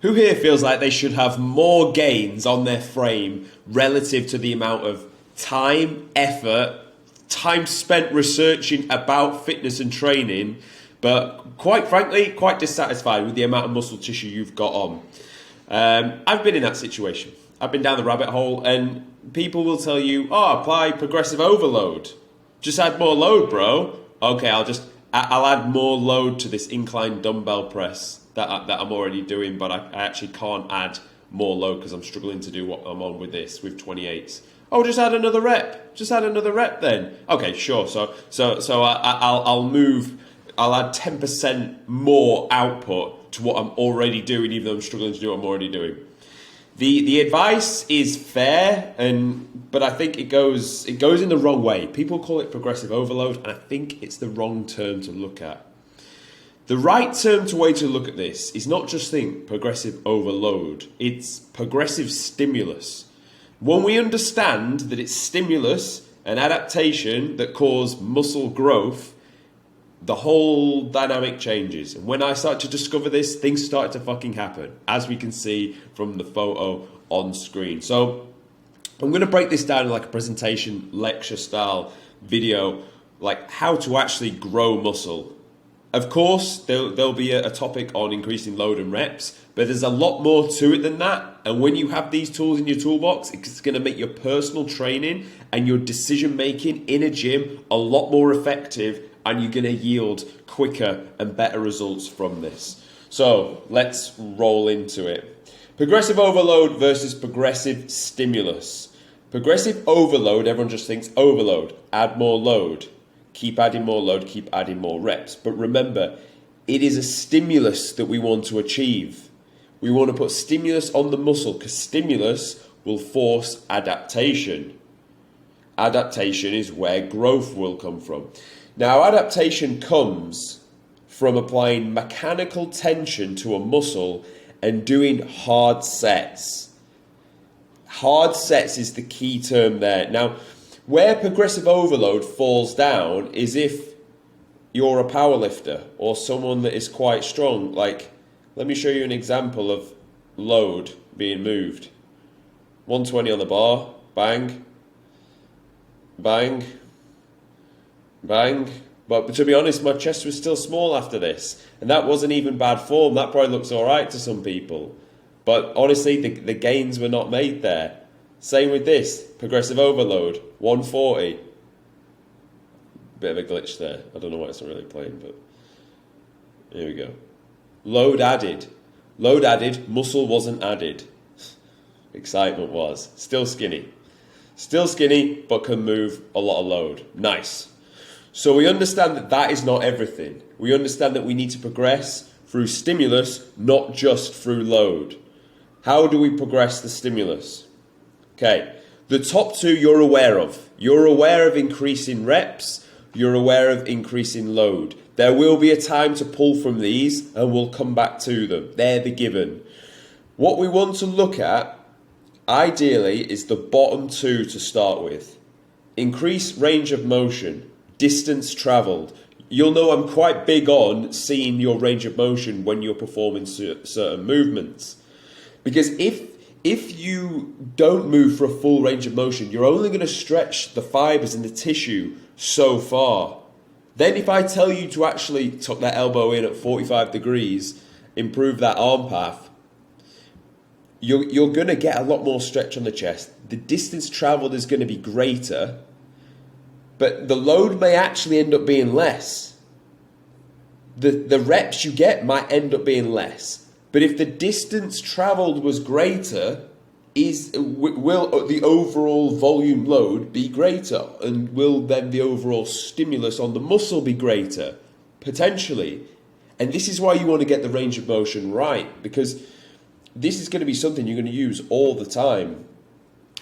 Who here feels like they should have more gains on their frame relative to the amount of time, effort, time spent researching about fitness and training, but quite frankly, quite dissatisfied with the amount of muscle tissue you've got on? I've been in that situation. I've been down the rabbit hole, and people will tell you, oh, apply progressive overload. Just add more load, bro. Okay, I'll add more load to this incline dumbbell press that I'm already doing, but I actually can't add more load because I'm struggling to do what I'm on with this, with 28s. Oh, just add another rep. Just add another rep then. Okay, sure. So I'll add 10% more output to what I'm already doing, even though I'm struggling to do what I'm already doing. The advice is fair, but I think it goes in the wrong way. People call it progressive overload, and I think it's the wrong term to look at. The right way to look at this is not just think progressive overload, it's progressive stimulus. When we understand that it's stimulus and adaptation that cause muscle growth, the whole dynamic changes. And when I started to discover this, things started to fucking happen, as we can see from the photo on screen. So I'm going to break this down in like a presentation lecture style video, like how to actually grow muscle. Of course, there'll be a topic on increasing load and reps, but there's a lot more to it than that. And when you have these tools in your toolbox, it's going to make your personal training and your decision making in a gym a lot more effective, and you're going to yield quicker and better results from this. So let's roll into it. Progressive overload versus progressive stimulus. Progressive overload, everyone just thinks overload, add more load. Keep adding more load, keep adding more reps. But remember, it is a stimulus that we want to achieve. We want to put stimulus on the muscle because stimulus will force adaptation. Adaptation is where growth will come from. Now, adaptation comes from applying mechanical tension to a muscle and doing hard sets. Hard sets is the key term there. Now, where progressive overload falls down is if you're a powerlifter or someone that is quite strong. Like, let me show you an example of load being moved. 120 on the bar, bang, bang, bang. But to be honest, my chest was still small after this. And that wasn't even bad form. That probably looks all right to some people. But honestly, the gains were not made there. Same with this, progressive overload, 140. Bit of a glitch there. I don't know why it's not really playing, but here we go. Load added. Load added, muscle wasn't added. Excitement was. Still skinny. Still skinny, but can move a lot of load. Nice. So we understand that that is not everything. We understand that we need to progress through stimulus, not just through load. How do we progress the stimulus? Okay, the top two you're aware of. You're aware of increasing reps. You're aware of increasing load. There will be a time to pull from these and we'll come back to them. They're the given. What we want to look at, ideally, is the bottom two to start with. Increase range of motion, distance travelled. You'll know I'm quite big on seeing your range of motion when you're performing certain movements. Because if you don't move for a full range of motion, you're only going to stretch the fibers in the tissue so far. Then if I tell you to actually tuck that elbow in at 45 degrees, improve that arm path, you're going to get a lot more stretch on the chest. The distance traveled is going to be greater, but the load may actually end up being less. The reps you get might end up being less. But if the distance traveled was greater, will the overall volume load be greater? And will then the overall stimulus on the muscle be greater? Potentially. And this is why you want to get the range of motion right, because this is going to be something you're going to use all the time.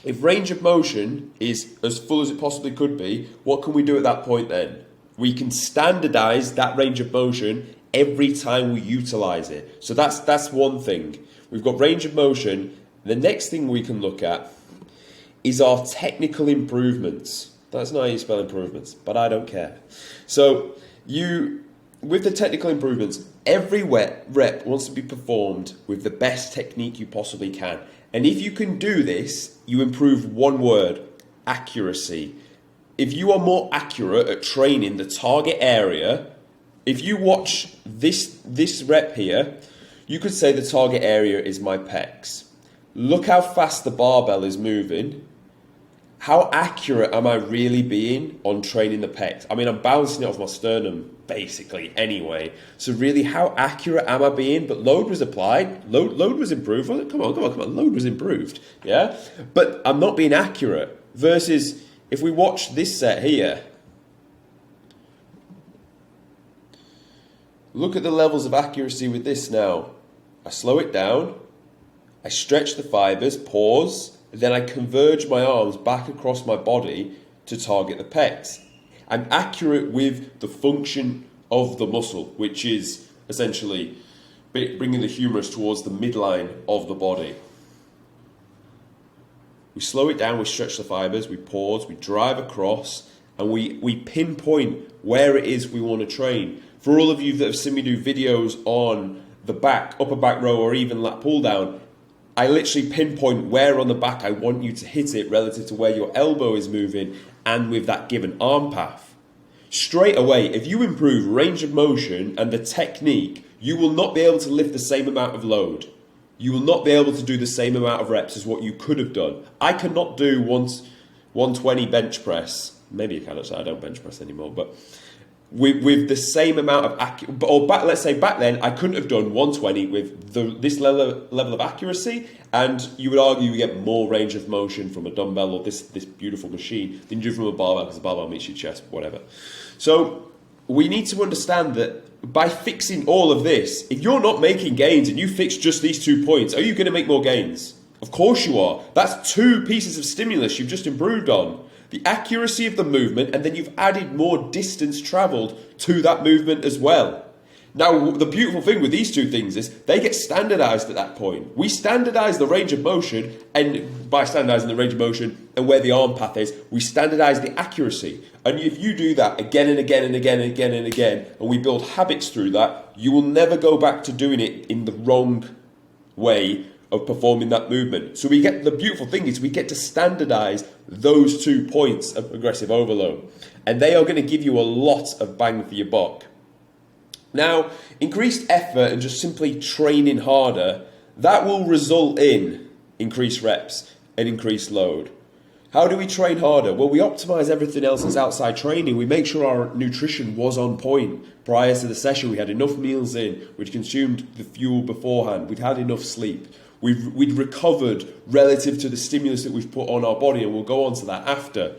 If range of motion is as full as it possibly could be, what can we do at that point then? We can standardize that range of motion every time we utilize it. So that's one thing. We've got range of motion. The next thing we can look at is our technical improvements. That's not how you spell improvements, but I don't care. So with the technical improvements, Every rep wants to be performed with the best technique you possibly can. And if you can do this, you improve one word: accuracy. If you are more accurate at training the target area, if you watch this rep here, you could say the target area is my pecs. Look how fast the barbell is moving. How accurate am I really being on training the pecs? I mean, I'm bouncing it off my sternum, basically, anyway. So really, how accurate am I being? But load was applied. Load was improved. Come on. Load was improved. Yeah? But I'm not being accurate. Versus, if we watch this set here, look at the levels of accuracy with this now. I slow it down. I stretch the fibers, pause. Then I converge my arms back across my body to target the pecs. I'm accurate with the function of the muscle, which is essentially bringing the humerus towards the midline of the body. We slow it down, we stretch the fibers, we pause, we drive across, and we pinpoint where it is we want to train. For all of you that have seen me do videos on the back, upper back row, or even lat pull down, I literally pinpoint where on the back I want you to hit it relative to where your elbow is moving and with that given arm path. Straight away, if you improve range of motion and the technique, you will not be able to lift the same amount of load. You will not be able to do the same amount of reps as what you could have done. I cannot do 120 bench press. Maybe you can actually, I don't bench press anymore, but with the same amount of let's say back then, I couldn't have done 120 with this level of accuracy, and you would argue you get more range of motion from a dumbbell or this beautiful machine than you do from a barbell, because the barbell meets your chest, whatever. So we need to understand that by fixing all of this, if you're not making gains and you fix just these 2 points, are you going to make more gains? Of course you are. That's 2 pieces of stimulus you've just improved on. The accuracy of the movement, and then you've added more distance travelled to that movement as well. Now, the beautiful thing with these 2 things is they get standardised at that point. We standardise the range of motion, and by standardising the range of motion and where the arm path is, we standardise the accuracy. And if you do that again and again and again and again and again, and we build habits through that, you will never go back to doing it in the wrong way of performing that movement. So the beautiful thing is we get to standardize those 2 points of progressive overload, and they are going to give you a lot of bang for your buck. Now, increased effort and just simply training harder, that will result in increased reps and increased load. How do we train harder? Well, we optimize everything else that's outside training. We make sure our nutrition was on point prior to the session. We had enough meals in, we'd consumed the fuel beforehand, we'd had enough sleep. We'd recovered relative to the stimulus that we've put on our body, and we'll go on to that after.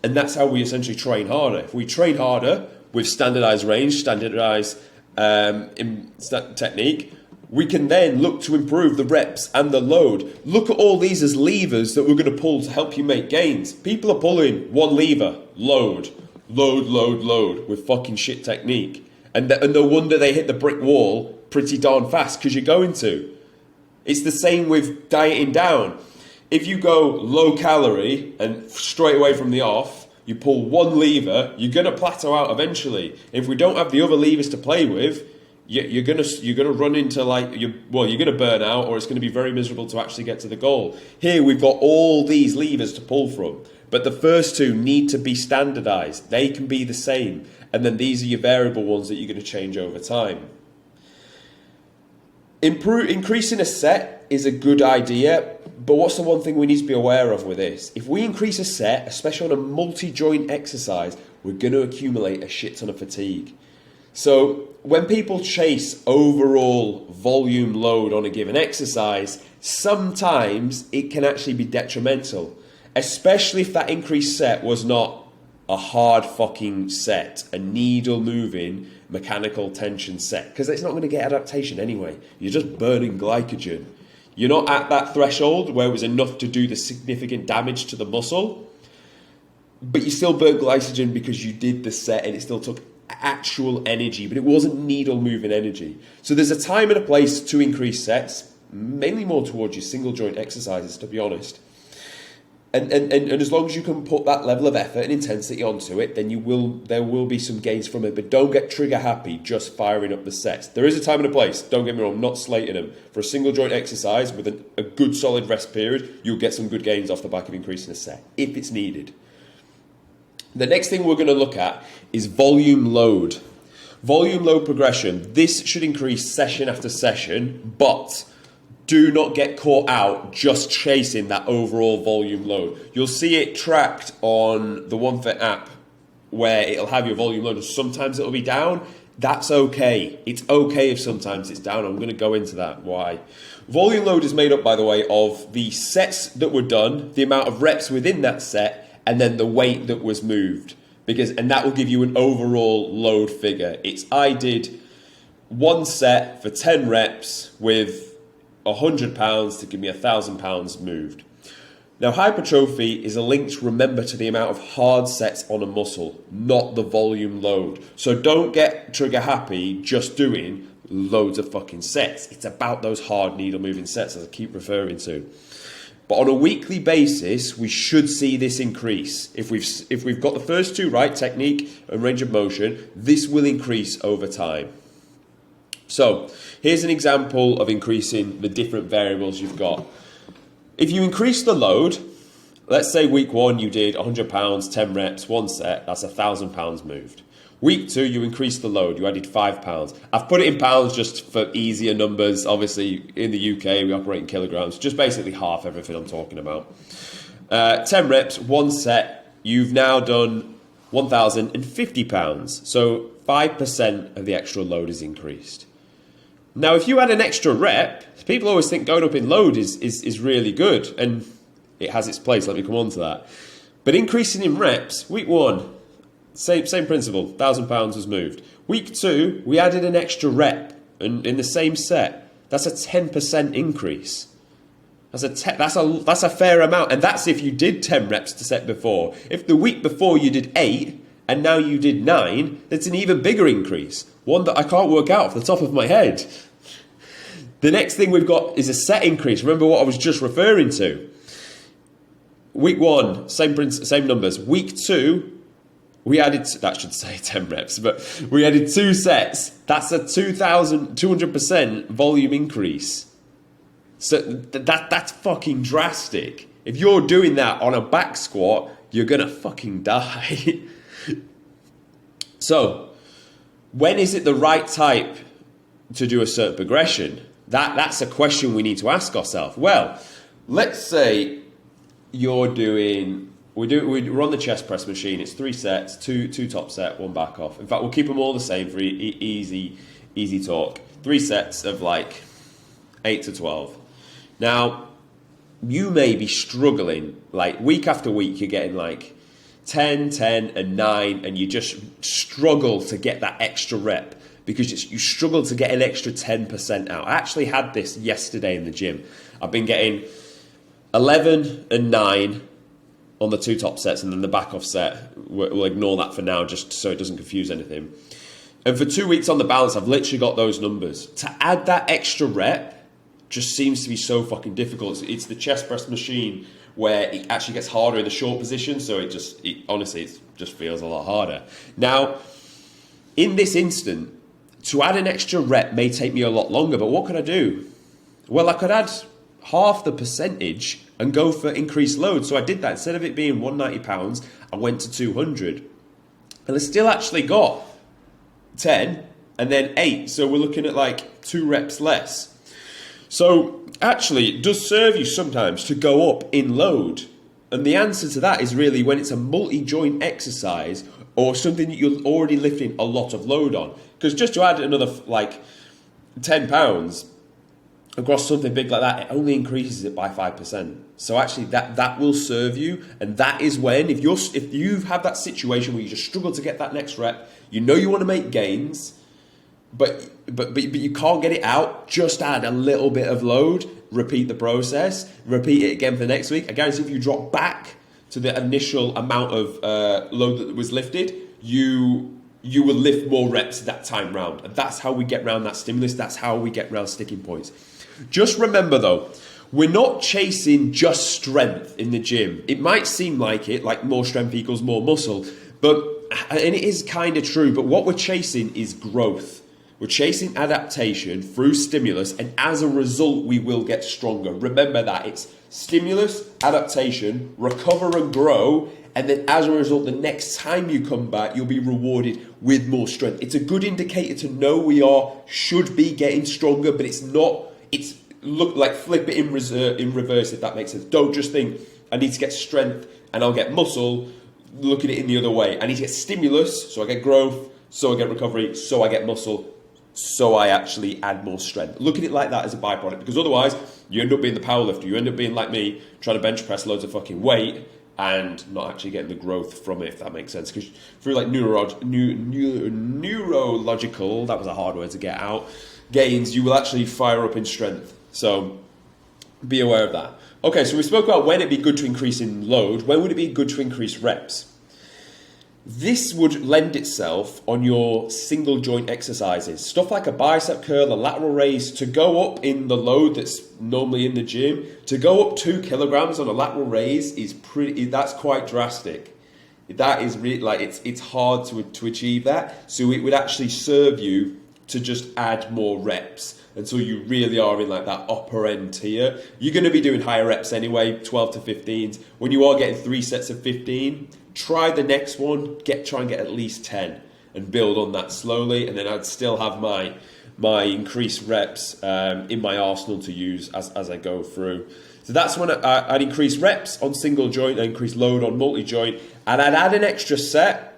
And that's how we essentially train harder. If we train harder with standardized range, standardized technique, we can then look to improve the reps and the load. Look at all these as levers that we're going to pull to help you make gains. People are pulling one lever, load with fucking shit technique. And no wonder they hit the brick wall pretty darn fast, because you're going to. It's the same with dieting down. If you go low calorie and straight away from the off, you pull one lever, you're going to plateau out eventually. If we don't have the other levers to play with, you're going to run into you're going to burn out, or it's going to be very miserable to actually get to the goal. Here we've got all these levers to pull from, but the first 2 need to be standardized. They can be the same, and then these are your variable ones that you're going to change over time. Increasing a set is a good idea, but what's the one thing we need to be aware of with this? If we increase a set, especially on a multi-joint exercise, we're going to accumulate a shit ton of fatigue. So when people chase overall volume load on a given exercise, sometimes it can actually be detrimental, especially if that increased set was not a hard fucking set, a needle moving mechanical tension set, because it's not going to get adaptation anyway. You're just burning glycogen. You're not at that threshold where it was enough to do the significant damage to the muscle, but you still burnt glycogen because you did the set and it still took actual energy, but it wasn't needle moving energy. So there's a time and a place to increase sets, mainly more towards your single joint exercises, to be honest. And as long as you can put that level of effort and intensity onto it, then there will be some gains from it. But don't get trigger happy just firing up the sets. There is a time and a place. Don't get me wrong, I'm not slating them. For a single joint exercise with a good solid rest period, you'll get some good gains off the back of increasing a set if it's needed. The next thing we're going to look at is volume load. Volume load progression. This should increase session after session, but do not get caught out just chasing that overall volume load. You'll see it tracked on the OneFit app where it'll have your volume load. Sometimes it'll be down. That's okay. It's okay if sometimes it's down. I'm going to go into that. Why? Volume load is made up, by the way, of the sets that were done, the amount of reps within that set, and then the weight that was moved. And that will give you an overall load figure. I did one set for 10 reps with 100 pounds to give me 1,000 pounds moved. Now, hypertrophy is a link, remember, to the amount of hard sets on a muscle, not the volume load. So don't get trigger happy just doing loads of fucking sets. It's about those hard needle moving sets, as I keep referring to. But on a weekly basis, we should see this increase. If we've got the first two right, technique and range of motion, this will increase over time. So here's an example of increasing the different variables you've got. If you increase the load, let's say week 1 you did 100 pounds, 10 reps, 1 set, that's 1,000 pounds moved. Week 2 you increased the load, you added 5 pounds. I've put it in pounds just for easier numbers. Obviously in the UK we operate in kilograms, just basically half everything I'm talking about. 10 reps, 1 set, you've now done 1,050 pounds. So 5% of the extra load is increased. Now, if you add an extra rep, people always think going up in load is really good, and it has its place. Let me come on to that. But increasing in reps, week 1, same principle, 1,000 pounds was moved. Week 2, we added an extra rep in the same set. That's a 10% increase. That's a fair amount, and that's if you did 10 reps to set before. If the week before you did 8 and now you did 9, that's an even bigger increase. One that I can't work out off the top of my head. The next thing we've got is a set increase. Remember what I was just referring to. Week 1, same numbers. Week 2, we added, that should say 10 reps, but we added 2 sets. That's a 200% volume increase. So that's fucking drastic. If you're doing that on a back squat, you're going to fucking die. So, when is it the right type to do a certain progression? That's a question we need to ask ourselves. Well, let's say you're doing, we're on the chest press machine. It's 3 sets, two top set, 1 back off. In fact, we'll keep them all the same for easy talk. 3 sets of like 8 to 12. Now, you may be struggling, like week after week, you're getting like 10, 10, and 9, and you just struggle to get that extra rep because you struggle to get an extra 10% out. I actually had this yesterday in the gym. I've been getting 11 and 9 on the 2 top sets, and then the back off set. We'll ignore that for now, just so it doesn't confuse anything. And for 2 weeks on the balance, I've literally got those numbers. To add that extra rep just seems to be so fucking difficult. It's the chest press machine where it actually gets harder in the short position, so honestly, it just feels a lot harder. Now, in this instant, to add an extra rep may take me a lot longer, but what could I do? Well, I could add half the percentage and go for increased load. So I did that. Instead of it being 190 pounds, I went to 200. And I still actually got 10 and then 8. So we're looking at like 2 reps less. So actually, it does serve you sometimes to go up in load. And the answer to that is really when it's a multi-joint exercise or something that you're already lifting a lot of load on. Because just to add another like 10 pounds across something big like that, it only increases it by 5%. So actually that will serve you. And that is when, if you have that situation where you just struggle to get that next rep, you know you want to make gains, but you can't get it out, just add a little bit of load, repeat the process, repeat it again for the next week. I guarantee if you drop back to the initial amount of load that was lifted, you will lift more reps that time round. And that's how we get around that stimulus. That's how we get around sticking points. Just remember though, we're not chasing just strength in the gym. It might seem like it, like more strength equals more muscle, and it is kind of true, but what we're chasing is growth. We're chasing adaptation through stimulus, and as a result, we will get stronger. Remember that. It's stimulus, adaptation, recover and grow, and then as a result, the next time you come back, you'll be rewarded with more strength. It's a good indicator to know we should be getting stronger, but it's not, flip it in reverse, if that makes sense. Don't just think, I need to get strength and I'll get muscle. Look at it in the other way. I need to get stimulus, so I get growth, so I get recovery, so I get muscle, so I actually add more strength. Look at it like that as a byproduct, because otherwise you end up being the powerlifter. You end up being like me, trying to bench press loads of fucking weight and not actually getting the growth from it, if that makes sense. Because through like neurological, that was a hard word to get out, gains, you will actually fire up in strength. So be aware of that. Okay, so we spoke about when it'd be good to increase in load. When would it be good to increase reps? This would lend itself on your single joint exercises. Stuff like a bicep curl, a lateral raise, to go up in the load that's normally in the gym, to go up 2 kilograms on a lateral raise that's quite drastic. That is really, it's hard to achieve that. So it would actually serve you to just add more reps until you really are in like that upper end tier. You're going to be doing higher reps anyway, 12 to 15s. When you are getting 3 sets of 15, try the next one, try and get at least 10 and build on that slowly, and then I'd still have my increased reps in my arsenal to use as I go through. So that's when I'd increase reps on single joint, I'd increase load on multi-joint, and I'd add an extra set.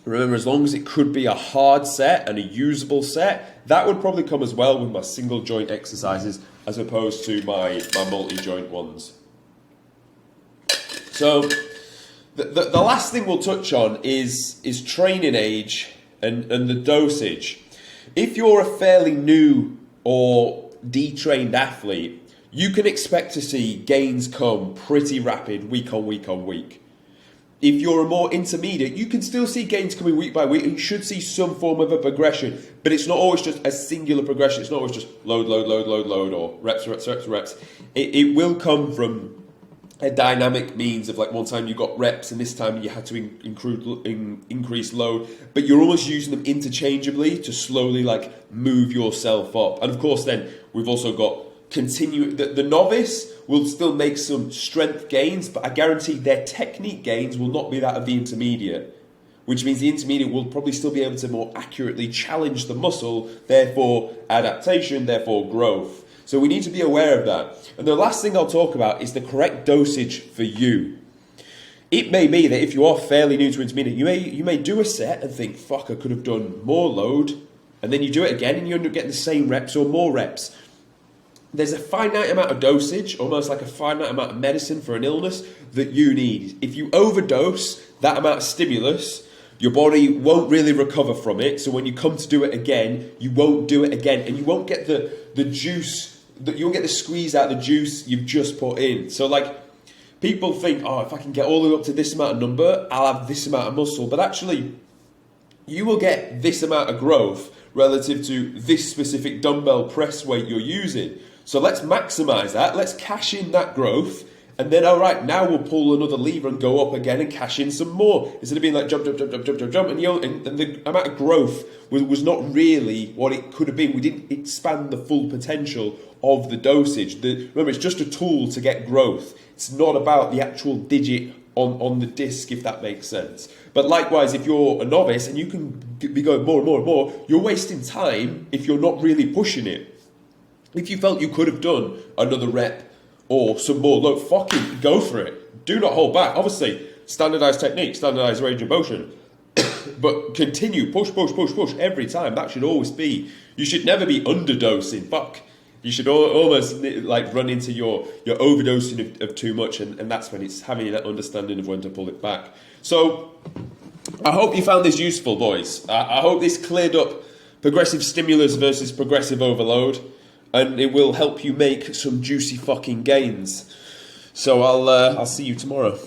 Remember, as long as it could be a hard set and a usable set, that would probably come as well with my single joint exercises as opposed to my multi-joint ones. So the last thing we'll touch on is training age and the dosage. If you're a fairly new or detrained athlete, you can expect to see gains come pretty rapid week on week on week. If you're a more intermediate, you can still see gains coming week by week, and you should see some form of a progression, but it's not always just a singular progression. It's not always just load, or reps. It will come from a dynamic means of like one time you got reps and this time you had to increase load, but you're almost using them interchangeably to slowly like move yourself up. And of course then we've also got the novice will still make some strength gains, but I guarantee their technique gains will not be that of the intermediate, which means the intermediate will probably still be able to more accurately challenge the muscle, therefore adaptation, therefore growth. So we need to be aware of that. And the last thing I'll talk about is the correct dosage for you. It may be that if you are fairly new to intermediate, you may do a set and think, fuck, I could have done more load, and then you do it again and you end up getting the same reps or more reps. There's a finite amount of dosage, almost like a finite amount of medicine for an illness that you need. If you overdose that amount of stimulus, your body won't really recover from it. So when you come to do it again, you won't do it again, and you won't get the juice, you won't get the squeeze out of the juice you've just put in. So like people think, oh, if I can get all the way up to this amount of number, I'll have this amount of muscle. But actually, you will get this amount of growth relative to this specific dumbbell press weight you're using. So let's maximize that. Let's cash in that growth. And then, all right, now we'll pull another lever and go up again and cash in some more. Instead of being like jump. And the amount of growth was not really what it could have been. We didn't expand the full potential of the dosage. Remember, it's just a tool to get growth. It's not about the actual digit on the disc, if that makes sense. But likewise, if you're a novice and you can be going more and more and more, you're wasting time if you're not really pushing it. If you felt you could have done another rep or some more load, fucking go for it. Do not hold back. Obviously, standardized technique, standardized range of motion, but continue, push every time. That should always be, you should never be underdosing. Fuck. You should almost like run into your overdosing of too much, and that's when it's having that understanding of when to pull it back. So I hope you found this useful, boys. I hope this cleared up progressive stimulus versus progressive overload, and it will help you make some juicy fucking gains. So I'll see you tomorrow.